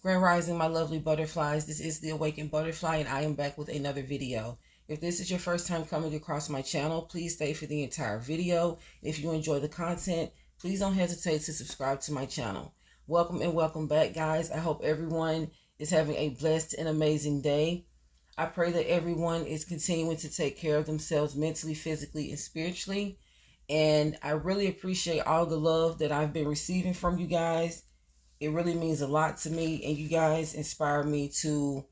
Grand Rising, my lovely butterflies. This is the Awakened Butterfly, and I am back with another video. If this is your first time coming across my channel, please stay for the entire video. If you enjoy the content, please don't hesitate to subscribe to my channel. Welcome and welcome back, guys. I hope everyone is having a blessed and amazing day. I pray that everyone is continuing to take care of themselves mentally, physically, and spiritually. And I really appreciate all the love that I've been receiving from you guys. It really means a lot to me, and you guys inspire me to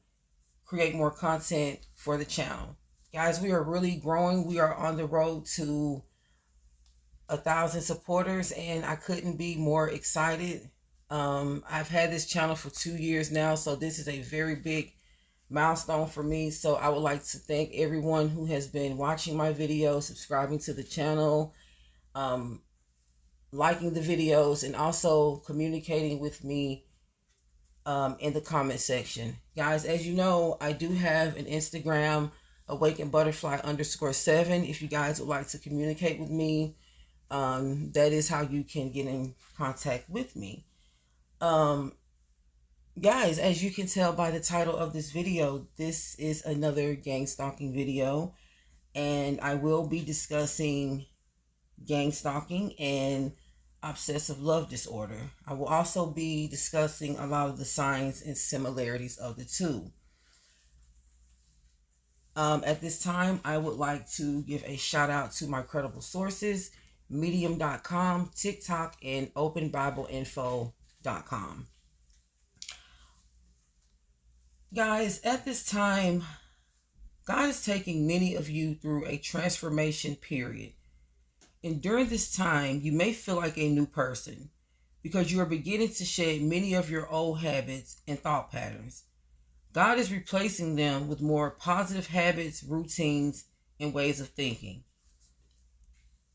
create more content for the channel. Guys, we are really growing. We are on the road to 1,000 supporters, and I couldn't be more excited. I've had this channel for 2 years now, so this is a very big milestone for me. So I would like to thank everyone who has been watching my videos, subscribing to the channel, liking the videos, and also communicating with me in the comment section. Guys, as you know, I do have an Instagram, awakenbutterfly_7. If you guys would like to communicate with me, that is how you can get in contact with me. Guys, as you can tell by the title of this video, this is another gang stalking video, and I will be discussing gang stalking and obsessive love disorder. I will also be discussing a lot of the signs and similarities of the two. At this time, I would like to give a shout out to my credible sources, medium.com, TikTok, and openbibleinfo.com. Guys, at this time, God is taking many of you through a transformation period. And during this time, you may feel like a new person because you are beginning to shed many of your old habits and thought patterns. God is replacing them with more positive habits, routines, and ways of thinking.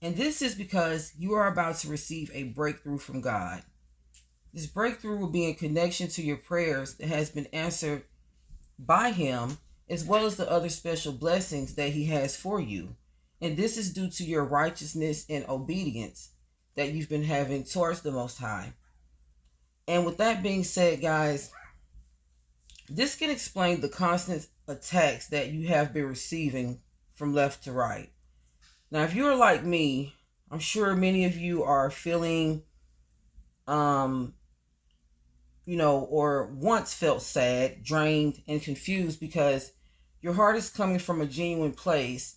And this is because you are about to receive a breakthrough from God. This breakthrough will be in connection to your prayers that has been answered by Him, as well as the other special blessings that He has for you. And this is due to your righteousness and obedience that you've been having towards the Most High. And with that being said, guys, this can explain the constant attacks that you have been receiving from left to right. Now, if you're like me, I'm sure many of you are feeling, or once felt sad, drained, and confused because your heart is coming from a genuine place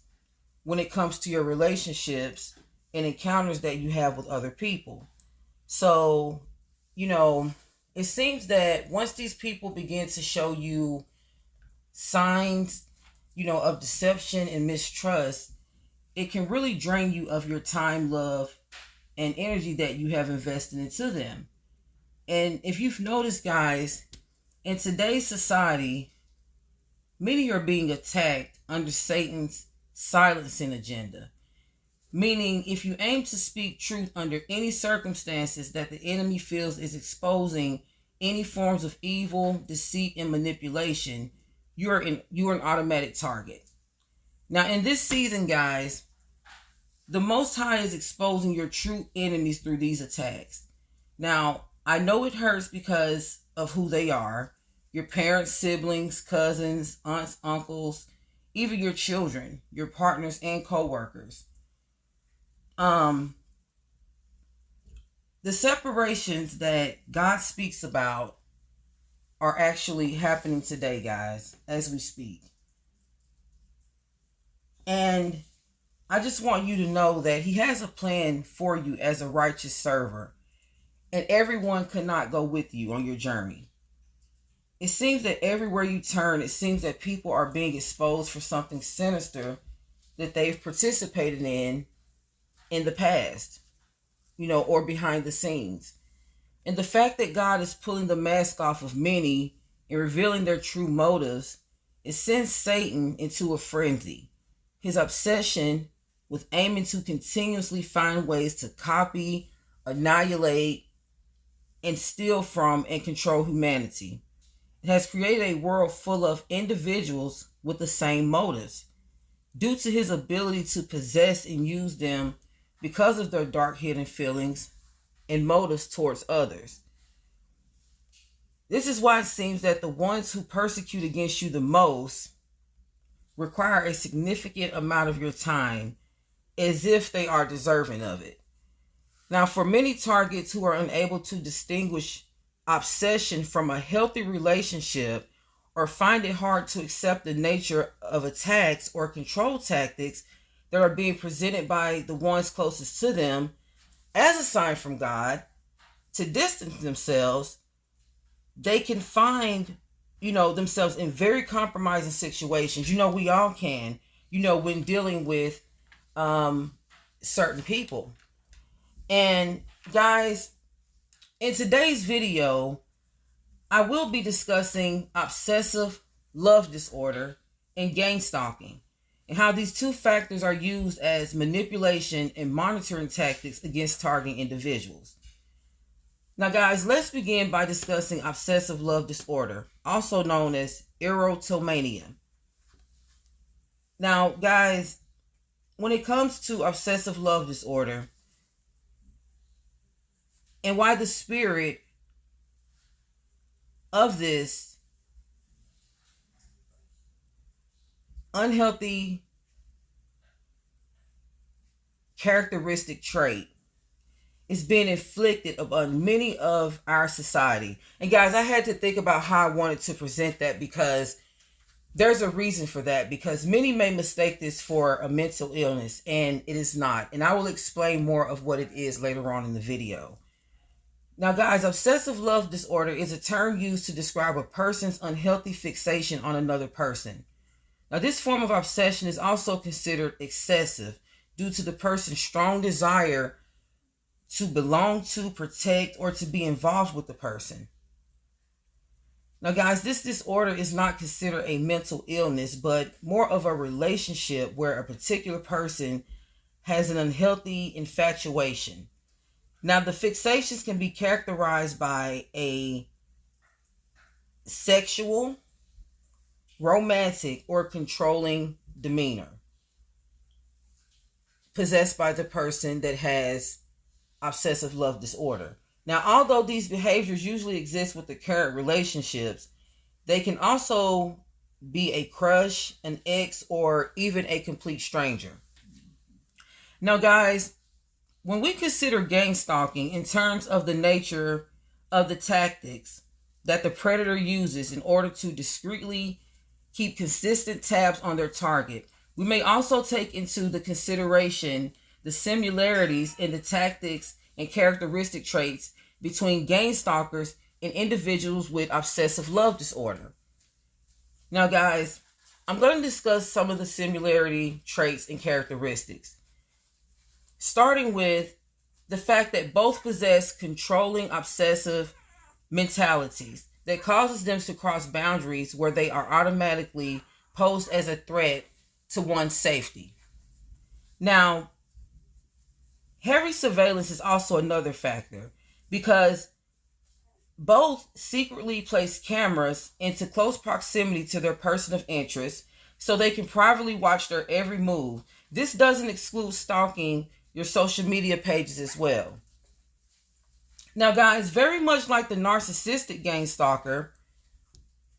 when it comes to your relationships and encounters that you have with other people. So, it seems that once these people begin to show you signs, of deception and mistrust, it can really drain you of your time, love, and energy that you have invested into them. And if you've noticed, guys, in today's society, many are being attacked under Satan's silencing agenda. Meaning, if you aim to speak truth under any circumstances that the enemy feels is exposing any forms of evil, deceit, and manipulation, you're an automatic target. Now, in this season, guys, the Most High is exposing your true enemies through these attacks. Now, I know it hurts because of who they are. Your parents, siblings, cousins, aunts, uncles, even your children, your partners, and co-workers. The separations that God speaks about are actually happening today, guys, as we speak. And I just want you to know that He has a plan for you as a righteous server. And everyone cannot go with you on your journey. It seems that everywhere you turn, it seems that people are being exposed for something sinister that they've participated in the past, or behind the scenes. And the fact that God is pulling the mask off of many and revealing their true motives, it sends Satan into a frenzy. His obsession with aiming to continuously find ways to copy, annihilate, and steal from and control humanity. It has created a world full of individuals with the same motives, due to his ability to possess and use them because of their dark hidden feelings and motives towards others. This is why it seems that the ones who persecute against you the most require a significant amount of your time, as if they are deserving of it. Now, for many targets who are unable to distinguish obsession from a healthy relationship, or find it hard to accept the nature of attacks or control tactics that are being presented by the ones closest to them as a sign from God to distance themselves, they can find, themselves in very compromising situations. We all can, when dealing with certain people. And guys, in today's video, I will be discussing obsessive love disorder and gang stalking, and how these two factors are used as manipulation and monitoring tactics against targeting individuals. Now, guys, let's begin by discussing obsessive love disorder, also known as erotomania. Now, guys, when it comes to obsessive love disorder, and why the spirit of this unhealthy characteristic trait is being inflicted upon many of our society. And guys, I had to think about how I wanted to present that, because there's a reason for that, because many may mistake this for a mental illness, and it is not. And I will explain more of what it is later on in the video. Now, guys, obsessive love disorder is a term used to describe a person's unhealthy fixation on another person. Now, this form of obsession is also considered excessive due to the person's strong desire to belong to, protect, or to be involved with the person. Now, guys, this disorder is not considered a mental illness, but more of a relationship where a particular person has an unhealthy infatuation. Now, the fixations can be characterized by a sexual, romantic, or controlling demeanor possessed by the person that has obsessive love disorder. Now, although these behaviors usually exist with the current relationships, they can also be a crush, an ex, or even a complete stranger. Now, guys, when we consider gang stalking in terms of the nature of the tactics that the predator uses in order to discreetly keep consistent tabs on their target, we may also take into the consideration the similarities in the tactics and characteristic traits between gang stalkers and individuals with obsessive love disorder. Now, guys, I'm going to discuss some of the similarity traits and characteristics, starting with the fact that both possess controlling obsessive mentalities that causes them to cross boundaries where they are automatically posed as a threat to one's safety. Now, heavy surveillance is also another factor, because both secretly place cameras into close proximity to their person of interest so they can privately watch their every move. This doesn't exclude stalking your social media pages as well. Now, guys, very much like the narcissistic gang stalker,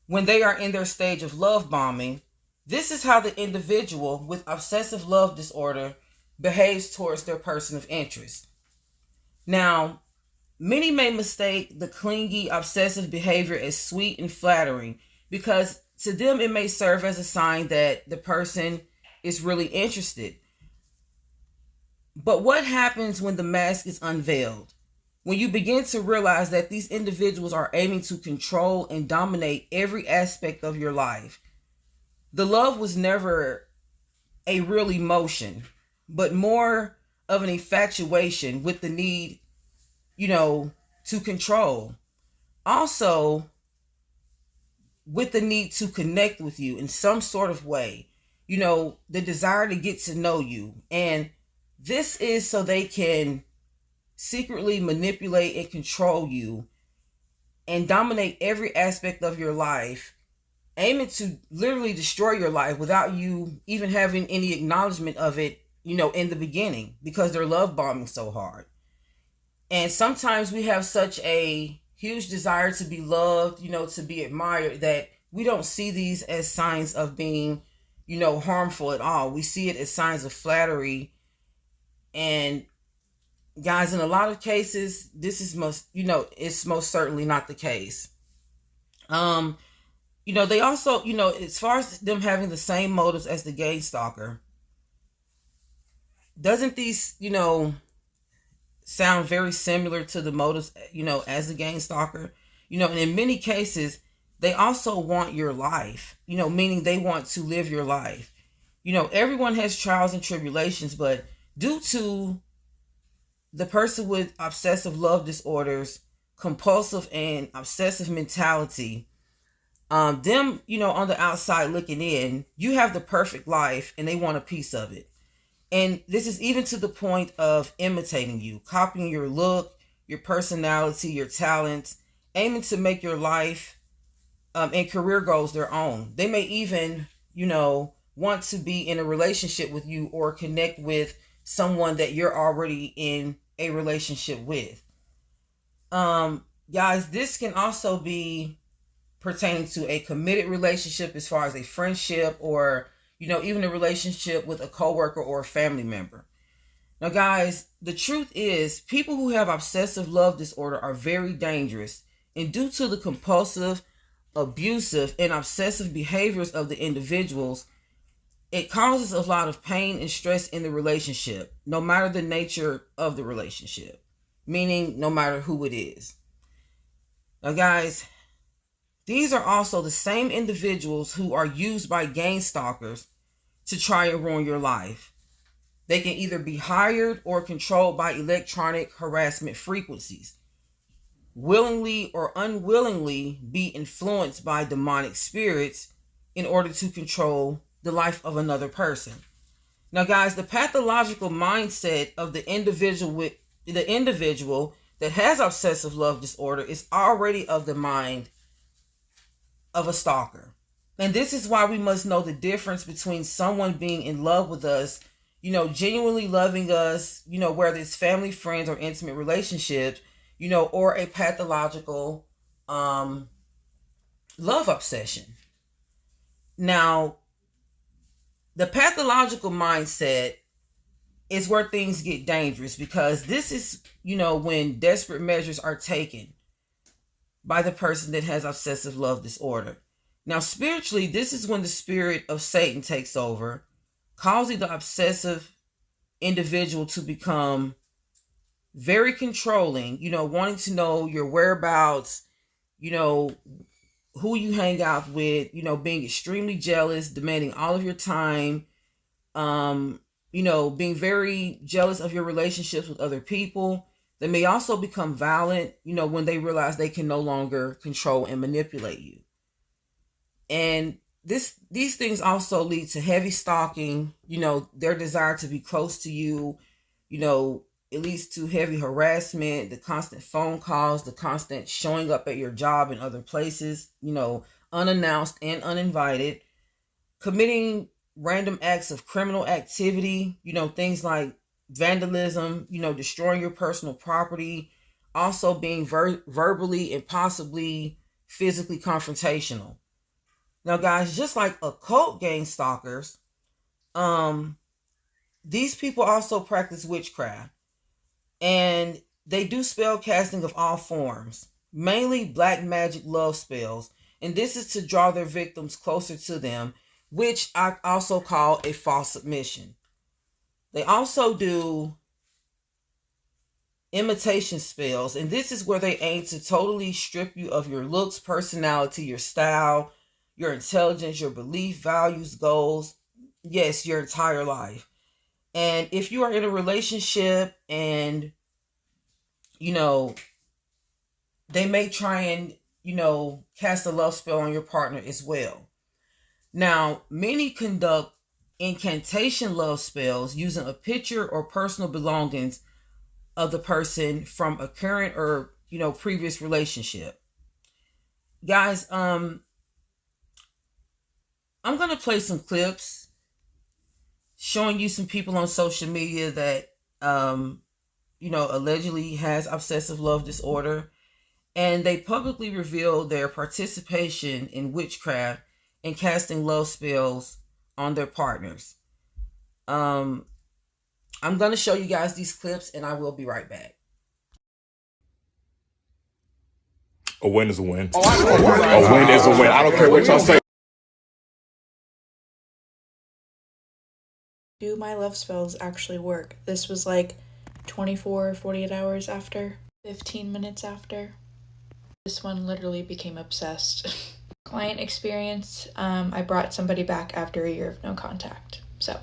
when they are in their stage of love bombing, this is how the individual with obsessive love disorder behaves towards their person of interest. Now, many may mistake the clingy, obsessive behavior as sweet and flattering, because to them it may serve as a sign that the person is really interested. But what happens when the mask is unveiled? When you begin to realize that these individuals are aiming to control and dominate every aspect of your life. The love was never a real emotion, but more of an infatuation with the need, to control. Also, with the need to connect with you in some sort of way, the desire to get to know you. And this is so they can secretly manipulate and control you and dominate every aspect of your life, aiming to literally destroy your life without you even having any acknowledgement of it, in the beginning, because they're love bombing so hard. And sometimes we have such a huge desire to be loved, to be admired, that we don't see these as signs of being, harmful at all. We see it as signs of flattery. And guys, in a lot of cases, this is it's most certainly not the case. They also, as far as them having the same motives as the Gangstalker, doesn't these, sound very similar to the motives, as the Gangstalker? And in many cases, they also want your life, meaning they want to live your life. Everyone has trials and tribulations, but due to the person with obsessive love disorders, compulsive and obsessive mentality, them, on the outside looking in, you have the perfect life and they want a piece of it. And this is even to the point of imitating you, copying your look, your personality, your talents, aiming to make your life and career goals their own. They may even, want to be in a relationship with you or connect with someone that you're already in a relationship with. Guys, this can also be pertaining to a committed relationship as far as a friendship or, even a relationship with a coworker or a family member. Now, guys, the truth is people who have obsessive love disorder are very dangerous. And due to the compulsive, abusive, and obsessive behaviors of the individuals, it causes a lot of pain and stress in the relationship, no matter the nature of the relationship, meaning no matter who it is. Now, guys, these are also the same individuals who are used by Gangstalkers to try and ruin your life. They can either be hired or controlled by electronic harassment frequencies, willingly or unwillingly be influenced by demonic spirits in order to control the life of another person. Now, guys, the pathological mindset of the individual that has obsessive love disorder is already of the mind of a stalker. And this is why we must know the difference between someone being in love with us, genuinely loving us, whether it's family, friends, or intimate relationships, or a pathological love obsession. Now, the pathological mindset is where things get dangerous, because this is, when desperate measures are taken by the person that has obsessive love disorder. Now, spiritually, this is when the spirit of Satan takes over, causing the obsessive individual to become very controlling, wanting to know your whereabouts, who you hang out with, being extremely jealous, demanding all of your time, being very jealous of your relationships with other people. They may also become violent, when they realize they can no longer control and manipulate you. And these things also lead to heavy stalking, their desire to be close to you, it leads to heavy harassment, the constant phone calls, the constant showing up at your job and other places, unannounced and uninvited, committing random acts of criminal activity, things like vandalism, destroying your personal property, also being verbally and possibly physically confrontational. Now, guys, just like occult Gangstalkers, these people also practice witchcraft, and they do spell casting of all forms, mainly black magic love spells, and this is to draw their victims closer to them, which I also call a false submission. They also do imitation spells, and this is where they aim to totally strip you of your looks, personality, your style, your intelligence, your belief, values, goals, yes, your entire life. And if you are in a relationship and, they may try and, cast a love spell on your partner as well. Now, many conduct incantation love spells using a picture or personal belongings of the person from a current or, previous relationship. Guys, I'm going to play some clips showing you some people on social media that, allegedly has obsessive love disorder. and they publicly revealed their participation in witchcraft and casting love spells on their partners. I'm going to show you guys these clips, and I will be right back. A win is a win. A win is a win. I don't care what y'all say. Do my love spells actually work? This was like 24 or 48 hours after, 15 minutes after. This one literally became obsessed. Client experience, I brought somebody back after a year of no contact, so.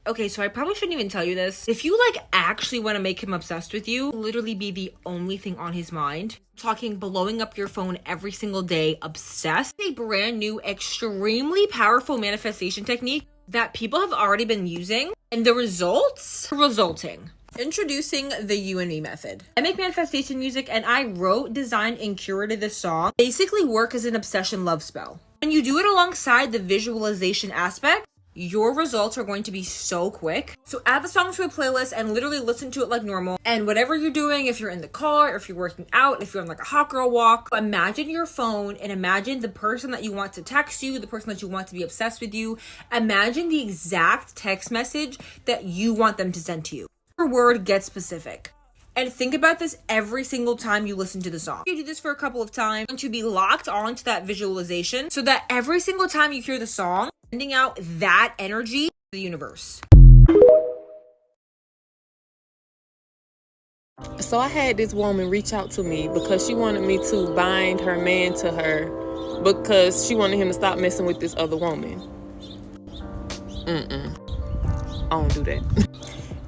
Okay, so I probably shouldn't even tell you this. If you like actually want to make him obsessed with you, literally be the only thing on his mind. Talking blowing up your phone every single day, obsessed. A brand new, extremely powerful manifestation technique that people have already been using, and the results are resulting. Introducing the You and Me method. I make manifestation music, and I wrote, designed, and curated this song. Basically work as an obsession love spell. When you do it alongside the visualization aspect, your results are going to be so quick. So add the song to a playlist and literally listen to it like normal. And whatever you're doing, if you're in the car, if you're working out, if you're on like a hot girl walk, imagine your phone and imagine the person that you want to text you, the person that you want to be obsessed with you. Imagine the exact text message that you want them to send to you. Your word, get specific. And think about this every single time you listen to the song. You do this for a couple of times to be locked onto that visualization so that every single time you hear the song, sending out that energy to the universe. So I had this woman reach out to me because she wanted me to bind her man to her because she wanted him to stop messing with this other woman. I don't do that.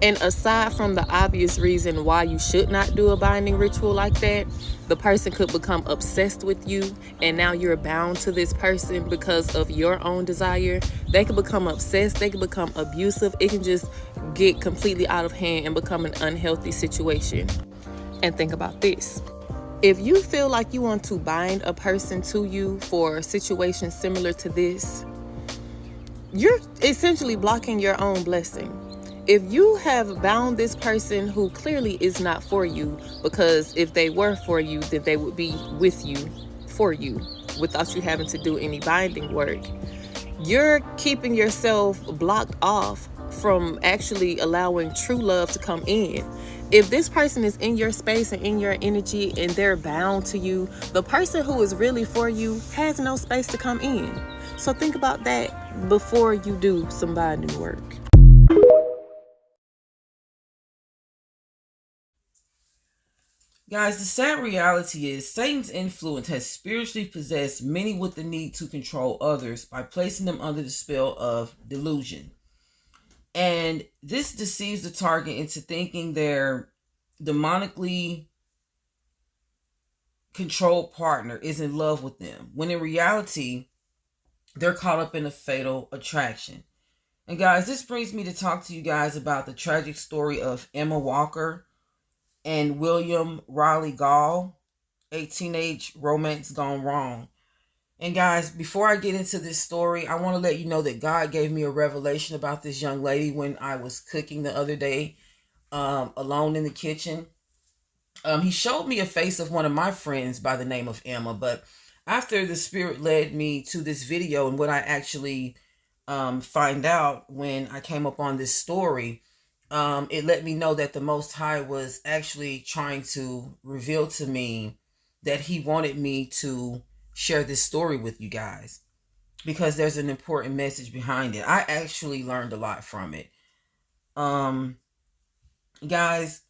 And aside from the obvious reason why you should not do a binding ritual like that, the person could become obsessed with you, and now you're bound to this person because of your own desire. They can become obsessed, they can become abusive. It can just get completely out of hand and become an unhealthy situation. And think about this. If you feel like you want to bind a person to you for a situation similar to this, you're essentially blocking your own blessing. If you have bound this person who clearly is not for you, because if they were for you, then they would be with you, for you, without you having to do any binding work, you're keeping yourself blocked off from actually allowing true love to come in. If this person is in your space and in your energy and they're bound to you, the person who is really for you has no space to come in. So think about that before you do some binding work. Guys, the sad reality is Satan's influence has spiritually possessed many with the need to control others by placing them under the spell of delusion. And this deceives the target into thinking their demonically controlled partner is in love with them, when in reality, they're caught up in a fatal attraction. And guys, this brings me to talk to you guys about the tragic story of Emma Walker and William Riley Gall, a teenage romance gone wrong. And guys, before I get into this story, I want to let you know that God gave me a revelation about this young lady when I was cooking the other day, alone in the kitchen. He showed me a face of one of my friends by the name of Emma, but after the Spirit led me to this video and what I actually find out when I came up on this story, it let me know that the Most High was actually trying to reveal to me that he wanted me to share this story with you guys because there's an important message behind it. I actually learned a lot from it. Guys,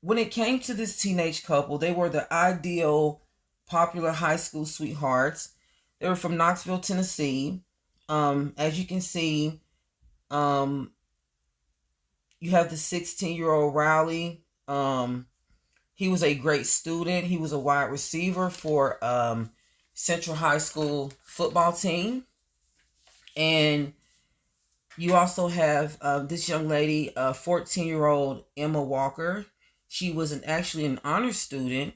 when it came to this teenage couple, they were the ideal popular high school sweethearts. They were from Knoxville, Tennessee. As you can see, you have the 16-year-old Riley. He was a great student. He was a wide receiver for Central High School football team. And you also have this young lady, 14-year-old Emma Walker. She was actually an honor student,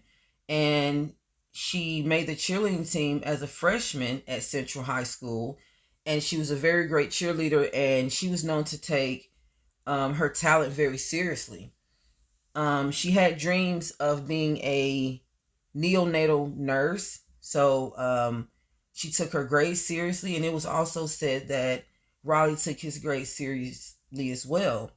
and she made the cheerleading team as a freshman at Central High School. And she was a very great cheerleader, and she was known to take her talent very seriously. She had dreams of being a neonatal nurse. So she took her grades seriously, and it was also said that Riley took his grades seriously as well.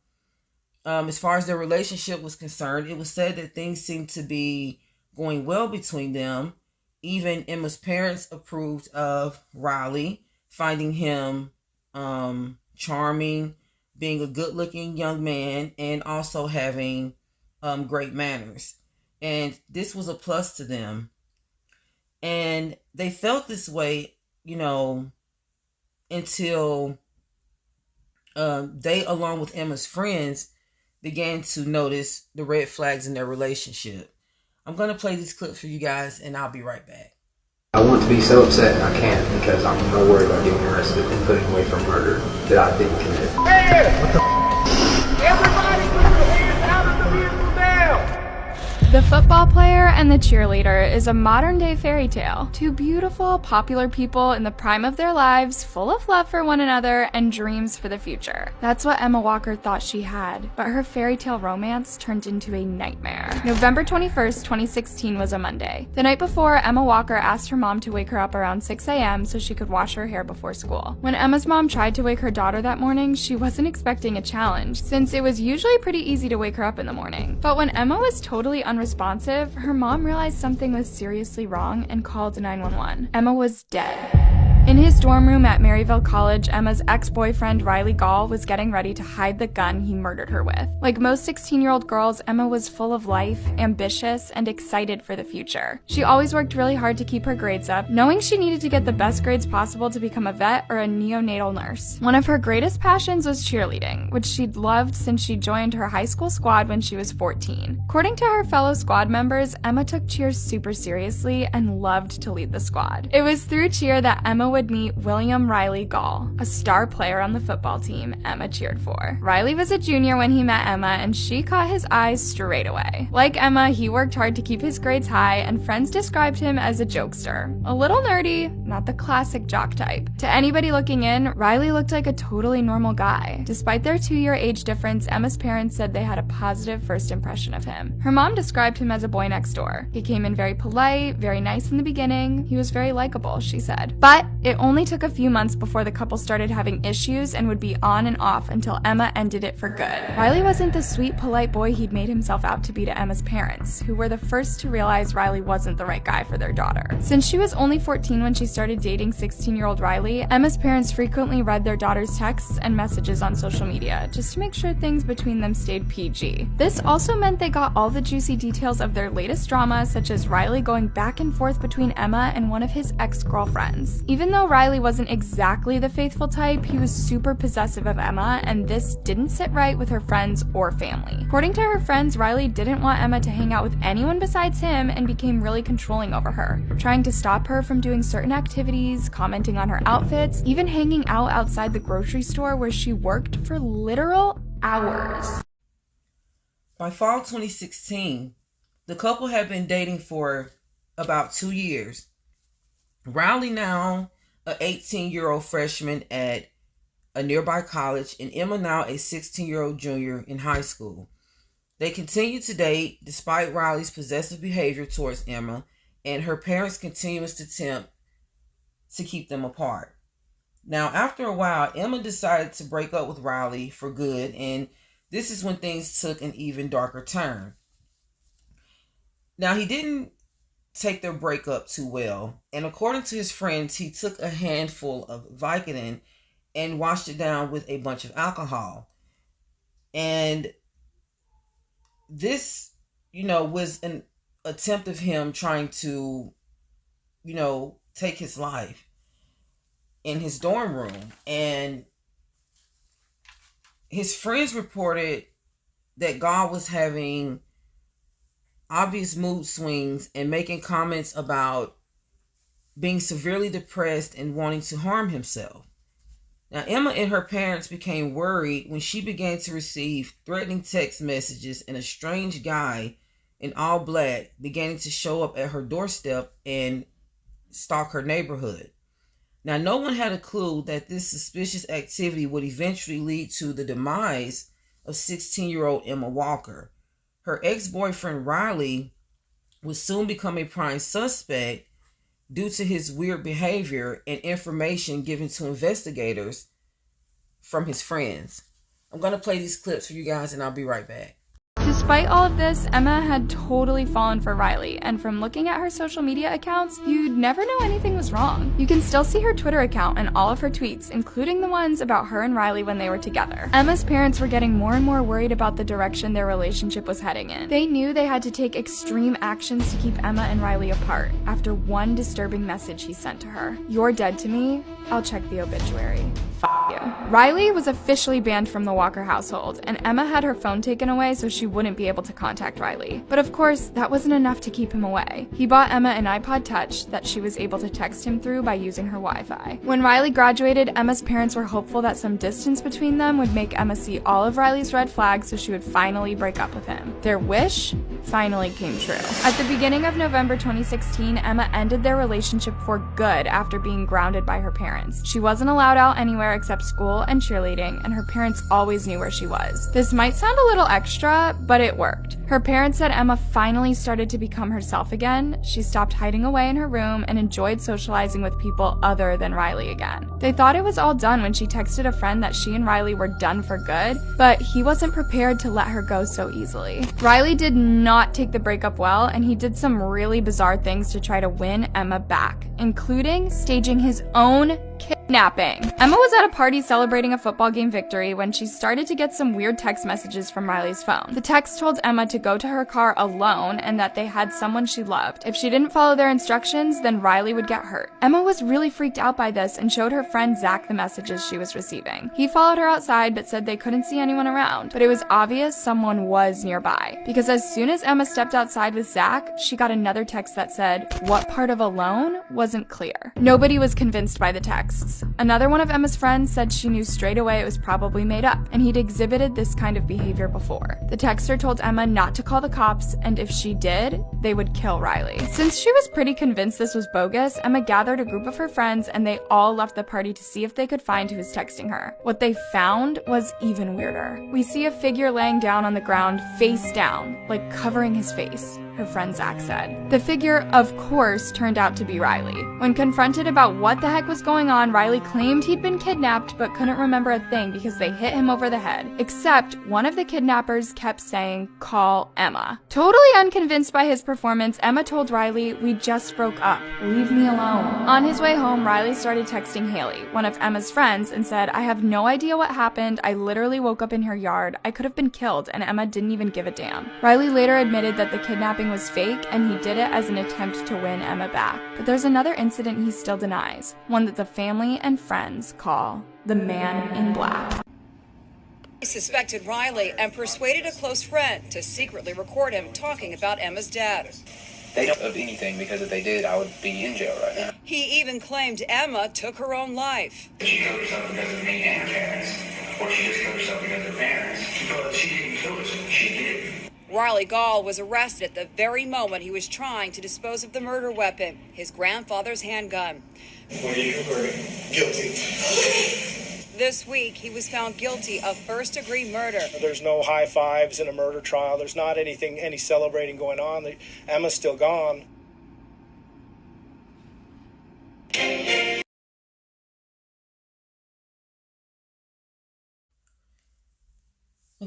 As far as their relationship was concerned, it was said that things seemed to be going well between them. Even Emma's parents approved of Riley, finding him charming, being a good-looking young man, and also having great manners. And this was a plus to them. And they felt this way, until they, along with Emma's friends, began to notice the red flags in their relationship. I'm going to play this clip for you guys, and I'll be right back. I want to be so upset and I can't because I'm more worried about getting arrested and putting away for murder that I didn't commit. Hey! What the Everybody put your hands out of the vehicle now! The Football Player and the Cheerleader is a modern-day fairy tale. Two beautiful, popular people in the prime of their lives, full of love for one another and dreams for the future. That's what Emma Walker thought she had, but her fairy tale romance turned into a nightmare. November 21st, 2016 was a Monday. The night before, Emma Walker asked her mom to wake her up around 6 a.m. so she could wash her hair before school. When Emma's mom tried to wake her daughter that morning, she wasn't expecting a challenge, since it was usually pretty easy to wake her up in the morning. But when Emma was totally unresponsive, her mom realized something was seriously wrong and called 911. Emma was dead. In his dorm room at Maryville College, Emma's ex-boyfriend Riley Gall was getting ready to hide the gun he murdered her with. Like most 16-year-old girls, Emma was full of life, ambitious, and excited for the future. She always worked really hard to keep her grades up, knowing she needed to get the best grades possible to become a vet or a neonatal nurse. One of her greatest passions was cheerleading, which she'd loved since she joined her high school squad when she was 14. According to her fellow squad members, Emma took cheer super seriously and loved to lead the squad. It was through cheer that Emma would meet William Riley Gall, a star player on the football team Emma cheered for. Riley was a junior when he met Emma, and she caught his eyes straight away. Like Emma, he worked hard to keep his grades high, and friends described him as a jokester. A little nerdy, not the classic jock type. To anybody looking in, Riley looked like a totally normal guy. Despite their 2-year age difference, Emma's parents said they had a positive first impression of him. Her mom described him as a boy next door. He came in very polite, very nice in the beginning. He was very likable, she said. But it only took a few months before the couple started having issues and would be on and off until Emma ended it for good. Riley wasn't the sweet, polite boy he'd made himself out to be to Emma's parents, who were the first to realize Riley wasn't the right guy for their daughter. Since she was only 14 when she started dating 16-year-old Riley, Emma's parents frequently read their daughter's texts and messages on social media, just to make sure things between them stayed PG. This also meant they got all the juicy details of their latest drama, such as Riley going back and forth between Emma and one of his ex-girlfriends. Even though Riley wasn't exactly the faithful type, he was super possessive of Emma, and this didn't sit right with her friends or family. According to her friends, Riley didn't want Emma to hang out with anyone besides him and became really controlling over her, trying to stop her from doing certain activities, commenting on her outfits, even hanging out outside the grocery store where she worked for literal hours. By fall 2016, the couple had been dating for about 2 years. Riley, now an 18-year-old freshman at a nearby college, and Emma, now a 16-year-old junior in high school. They continued to date despite Riley's possessive behavior towards Emma and her parents' continuous attempt to keep them apart. Now, after a while, Emma decided to break up with Riley for good, and this is when things took an even darker turn. Now, he didn't take their breakup too well, and according to his friends, he took a handful of Vicodin and washed it down with a bunch of alcohol. And this, was an attempt of him trying to, take his life in his dorm room. And his friends reported that God was having obvious mood swings and making comments about being severely depressed and wanting to harm himself. Now, Emma and her parents became worried when she began to receive threatening text messages and a strange guy in all black beginning to show up at her doorstep and stalk her neighborhood. Now, no one had a clue that this suspicious activity would eventually lead to the demise of 16-year-old Emma Walker. Her ex-boyfriend Riley would soon become a prime suspect due to his weird behavior and information given to investigators from his friends. I'm going to play these clips for you guys and I'll be right back. Despite all of this, Emma had totally fallen for Riley, and from looking at her social media accounts, you'd never know anything was wrong. You can still see her Twitter account and all of her tweets, including the ones about her and Riley when they were together. Emma's parents were getting more and more worried about the direction their relationship was heading in. They knew they had to take extreme actions to keep Emma and Riley apart after one disturbing message he sent to her. "You're dead to me. I'll check the obituary. F*** you." Riley was officially banned from the Walker household, and Emma had her phone taken away so she wouldn't be able to contact Riley. But of course, that wasn't enough to keep him away. He bought Emma an iPod Touch that she was able to text him through by using her Wi-Fi. When Riley graduated, Emma's parents were hopeful that some distance between them would make Emma see all of Riley's red flags so she would finally break up with him. Their wish finally came true. At the beginning of November 2016, Emma ended their relationship for good after being grounded by her parents. She wasn't allowed out anywhere except school and cheerleading, and her parents always knew where she was. This might sound a little extra, but it worked. Her parents said Emma finally started to become herself again. She stopped hiding away in her room and enjoyed socializing with people other than Riley again. They thought it was all done when she texted a friend that she and Riley were done for good, but he wasn't prepared to let her go so easily. Riley did not take the breakup well, and he did some really bizarre things to try to win Emma back, including staging his own kidnapping. Emma was at a party celebrating a football game victory when she started to get some weird text messages from Riley's phone. The text told Emma to go to her car alone and that they had someone she loved. If she didn't follow their instructions, then Riley would get hurt. Emma was really freaked out by this and showed her friend Zach the messages she was receiving. He followed her outside but said they couldn't see anyone around, but it was obvious someone was nearby, because as soon as Emma stepped outside with Zach, she got another text that said, "What part of alone?" wasn't clear. Nobody was convinced by the texts. Another one of Emma's friends said she knew straight away it was probably made up, and he'd exhibited this kind of behavior before. The texter told Emma not to call the cops, and if she did, they would kill Riley. Since she was pretty convinced this was bogus, Emma gathered a group of her friends and they all left the party to see if they could find who was texting her. What they found was even weirder. We see a figure laying down on the ground, face down, like covering his face, her friend Zach said. The figure, of course, turned out to be Riley. When confronted about what the heck was going on, Riley claimed he'd been kidnapped but couldn't remember a thing because they hit him over the head. Except one of the kidnappers kept saying, "Call Emma." Totally unconvinced by his performance, Emma told Riley, "We just broke up. Leave me alone." On his way home, Riley started texting Haley, one of Emma's friends, and said, "I have no idea what happened. I literally woke up in her yard. I could have been killed, and Emma didn't even give a damn." Riley later admitted that the kidnapping was fake and he did it as an attempt to win Emma back. But there's another incident he still denies, one that the family and friends call the Man in Black. He suspected Riley and persuaded a close friend to secretly record him talking about Emma's death. They don't of anything, because if they did, I would be in jail right now. He even claimed Emma took her own life. She killed herself because of me and her parents, or she just killed herself because of her parents. But she didn't kill herself. She did. Riley Gall was arrested at the very moment he was trying to dispose of the murder weapon, his grandfather's handgun. What are you guilty? This week, he was found guilty of first-degree murder. There's no high fives in a murder trial. There's not any celebrating going on. Emma's still gone.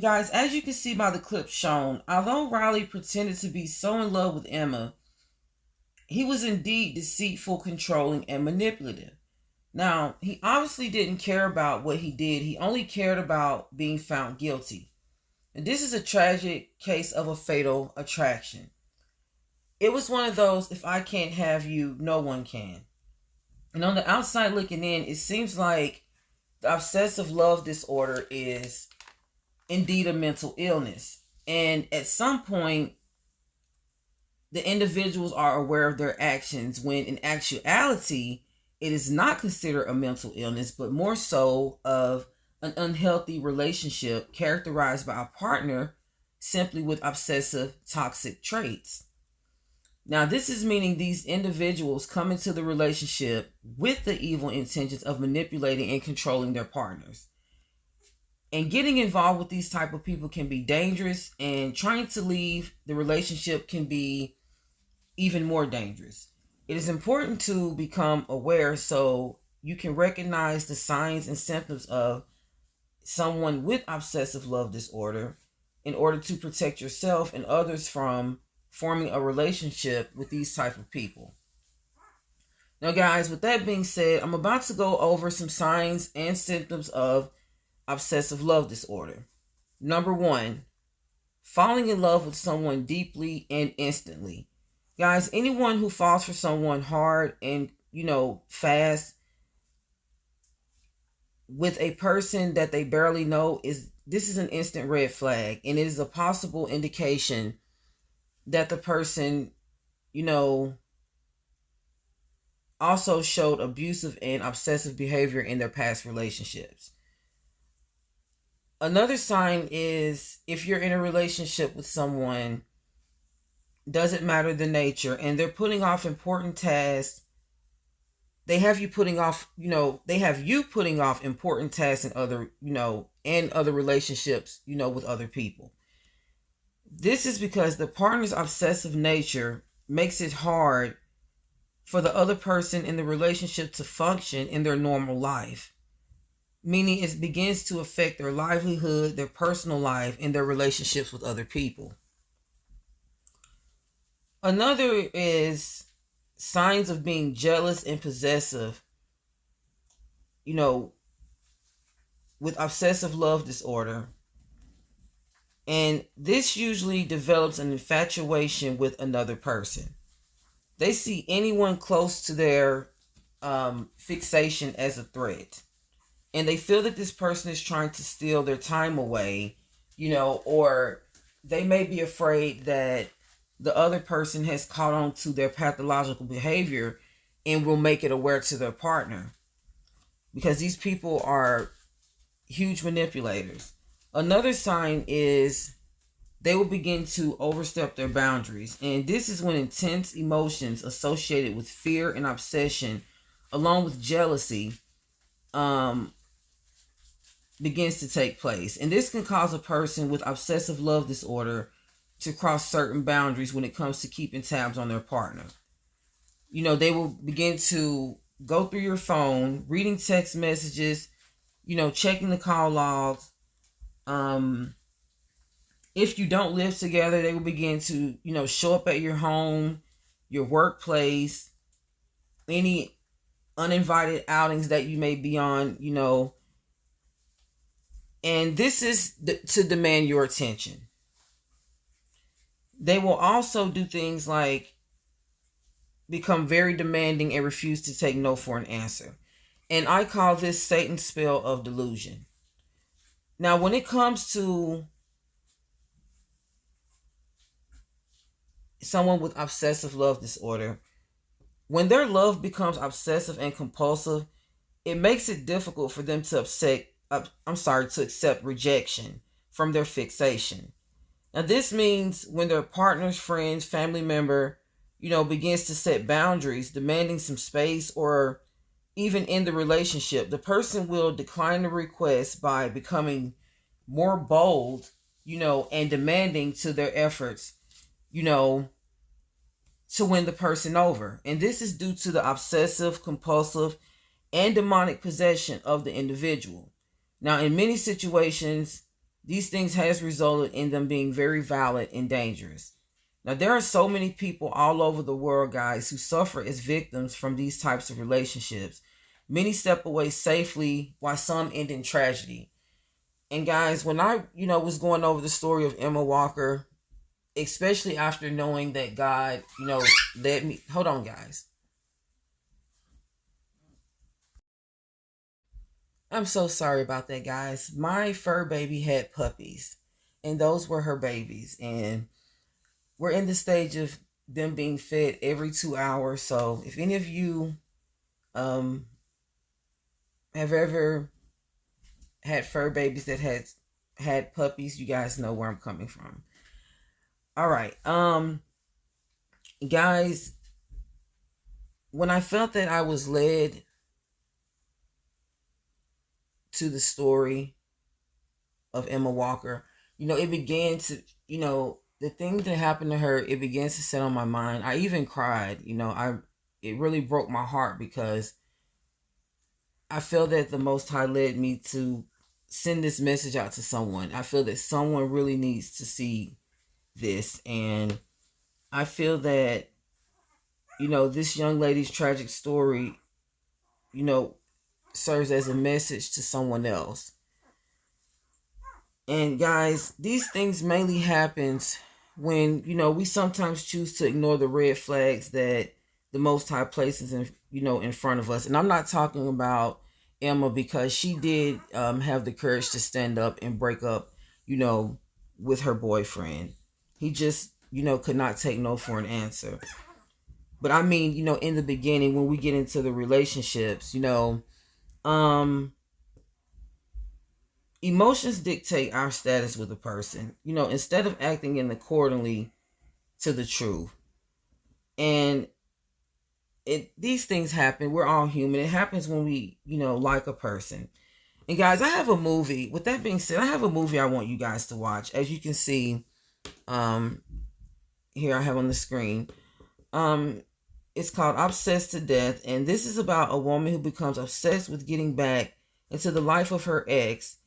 Guys, as you can see by the clip shown, although Riley pretended to be so in love with Emma, he was indeed deceitful, controlling, and manipulative. Now, he obviously didn't care about what he did. He only cared about being found guilty. And this is a tragic case of a fatal attraction. It was one of those, if I can't have you, no one can. And on the outside looking in, it seems like the obsessive love disorder is indeed a mental illness. And at some point, the individuals are aware of their actions when in actuality, it is not considered a mental illness, but more so of an unhealthy relationship characterized by a partner simply with obsessive toxic traits. Now, this is meaning these individuals come into the relationship with the evil intentions of manipulating and controlling their partners. And getting involved with these type of people can be dangerous, and trying to leave the relationship can be even more dangerous. It is important to become aware so you can recognize the signs and symptoms of someone with obsessive love disorder in order to protect yourself and others from forming a relationship with these type of people. Now, guys, with that being said, I'm about to go over some signs and symptoms of obsessive love disorder. Number 1, falling in love with someone deeply and instantly. Guys, anyone who falls for someone hard and, fast with a person that they barely know, this is an instant red flag, and it is a possible indication that the person, also showed abusive and obsessive behavior in their past relationships. Another sign is if you're in a relationship with someone, doesn't matter the nature, and they're putting off important tasks. They have you putting off important tasks in other, and other relationships, with other people. This is because the partner's obsessive nature makes it hard for the other person in the relationship to function in their normal life. Meaning it begins to affect their livelihood, their personal life, and their relationships with other people. Another is signs of being jealous and possessive, with obsessive love disorder. And this usually develops an infatuation with another person. They see anyone close to their fixation as a threat. And they feel that this person is trying to steal their time away, or they may be afraid that the other person has caught on to their pathological behavior and will make it aware to their partner. Because these people are huge manipulators. Another sign is they will begin to overstep their boundaries. And this is when intense emotions associated with fear and obsession, along with jealousy, begins to take place. And this can cause a person with obsessive love disorder to cross certain boundaries when it comes to keeping tabs on their partner. They will begin to go through your phone, reading text messages, checking the call logs. If you don't live together, they will begin to, show up at your home, your workplace, any uninvited outings that you may be on, and this is to demand your attention. They will also do things like become very demanding and refuse to take no for an answer. And I call this Satan's spell of delusion. Now, when it comes to someone with obsessive love disorder, when their love becomes obsessive and compulsive, it makes it difficult for them to accept rejection from their fixation. Now, this means when their partner's friends, family member, begins to set boundaries, demanding some space, or even in the relationship, the person will decline the request by becoming more bold, and demanding to their efforts, to win the person over. And this is due to the obsessive, compulsive, and demonic possession of the individual. Now, in many situations, these things has resulted in them being very violent and dangerous. Now, there are so many people all over the world, guys, who suffer as victims from these types of relationships. Many step away safely, while some end in tragedy. And guys, when I, was going over the story of Emma Walker, especially after knowing that God, led me. Hold on, guys. I'm so sorry about that, guys. My fur baby had puppies, and those were her babies. And we're in the stage of them being fed every 2 hours. So if any of you have ever had fur babies that had puppies, you guys know where I'm coming from. All right. Guys, when I felt that I was led to the story, of Emma Walker, it began to, the thing that happened to her, it began to set on my mind. I even cried. It really broke my heart because I feel that the Most High led me to send this message out to someone. I feel that someone really needs to see this, and I feel that this young lady's tragic story serves as a message to someone else. And guys, these things mainly happens when we sometimes choose to ignore the red flags that the Most High places in front of us. And I'm not talking about Emma, because she did have the courage to stand up and break up with her boyfriend. He just could not take no for an answer. But I mean, in the beginning, when we get into the relationships, emotions dictate our status with a person, instead of acting in accordingly to the truth. And these things happen. We're all human. It happens when we, like a person. And guys, I have a movie. With that being said, I have a movie I want you guys to watch. As you can see, here I have on the screen. It's called Obsessed to Death, and this is about a woman who becomes obsessed with getting back into the life of her ex,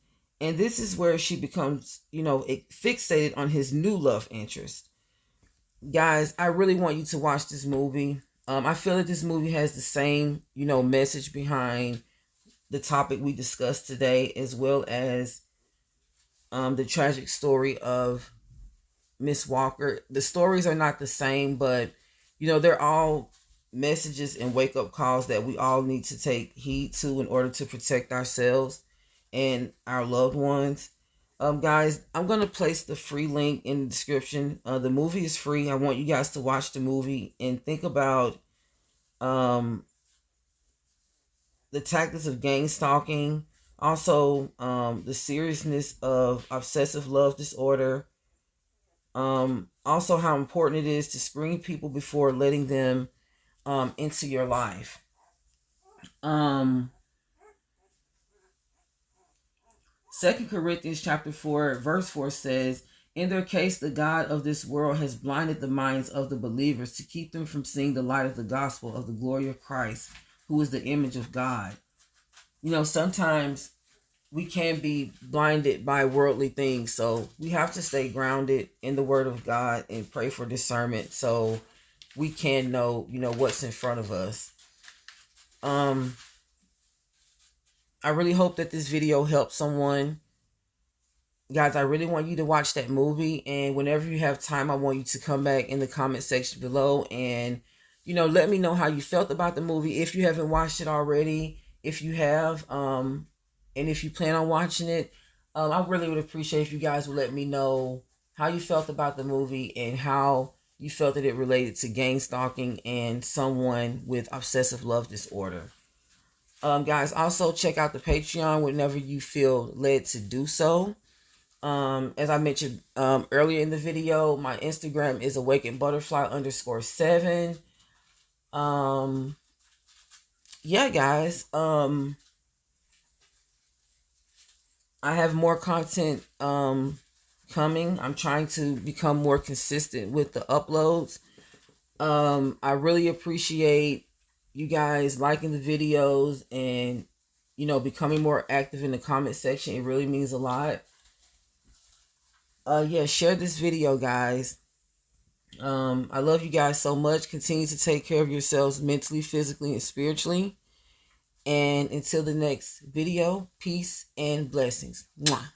and this is where she becomes, fixated on his new love interest. Guys, I really want you to watch this movie. I feel that this movie has the same, message behind the topic we discussed today, as well as the tragic story of Miss Walker. The stories are not the same, but they're all messages and wake-up calls that we all need to take heed to in order to protect ourselves and our loved ones. Guys, I'm going to place the free link in the description. The movie is free. I want you guys to watch the movie and think about the tactics of gang stalking, also the seriousness of obsessive love disorder, also how important it is to screen people before letting them into your life. 2 Corinthians chapter 4 verse 4 says, "In their case, the God of this world has blinded the minds of the believers to keep them from seeing the light of the gospel of the glory of Christ, who is the image of God." Sometimes we can be blinded by worldly things, so we have to stay grounded in the word of God and pray for discernment so we can know, what's in front of us. I really hope that this video helps someone. Guys, I really want you to watch that movie, and whenever you have time, I want you to come back in the comment section below and, let me know how you felt about the movie. If you haven't watched it already, if you have, and if you plan on watching it, I really would appreciate if you guys would let me know how you felt about the movie and how you felt that it related to gang stalking and someone with obsessive love disorder. Guys, also check out the Patreon whenever you feel led to do so. As I mentioned earlier in the video, my Instagram is awakenbutterfly_7. Yeah, guys. I have more content coming. I'm trying to become more consistent with the uploads. I really appreciate you guys liking the videos and becoming more active in the comment section. It really means a lot. Yeah, share this video, guys. I love you guys so much. Continue to take care of yourselves mentally, physically, and spiritually. And until the next video, peace and blessings. Mwah.